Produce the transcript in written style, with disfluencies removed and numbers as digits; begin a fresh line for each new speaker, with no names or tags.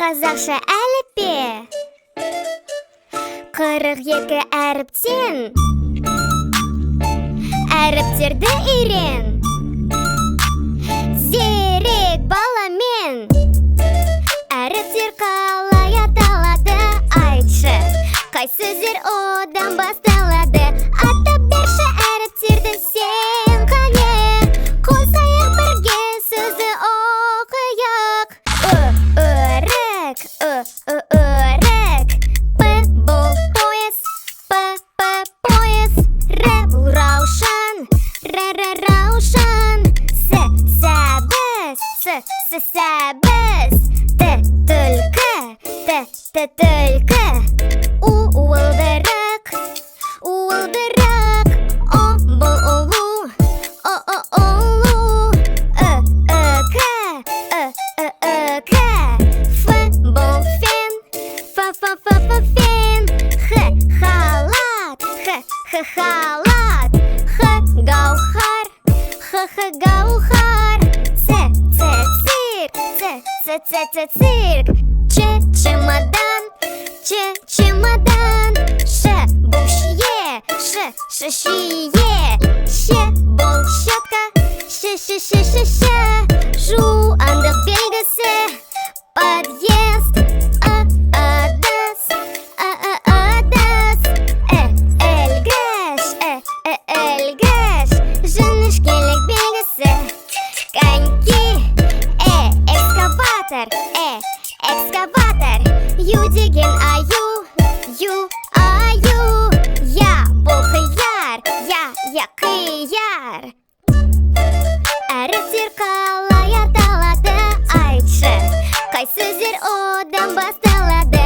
Қазақша әліппе 42 әріптен әріптерді үйрен. Зерек баламен әріптер қалай аталады айтшы. Қай сөздер одан басталады? Атап берші әріптерді сен қане. Қосайық бірге сөзді оқайық. Өрік, өрік. П бұл пояс, п пояс. Р бұл раушан, раушан. Сәбіз, сәбіз. Т түлкі. Уылдырық, О бұл ұлу, ұлу. Үкі. Ф бұл фен, фен. Х халат, халат. Х гаухар, гаухар. Цирк. Чемодан, чемодан. Ш бұл шие, шие. Щ бұл щетка, щ. Жуандық белгісі, подъезд. Адас. Әлгіш. Жіңішкелік белгісі, коньки. Экскаватор. Ю деген аю. Я бұл қияр, я қияр. Әріптер қалай аталады айтшы. Қай сөздер одан басталады?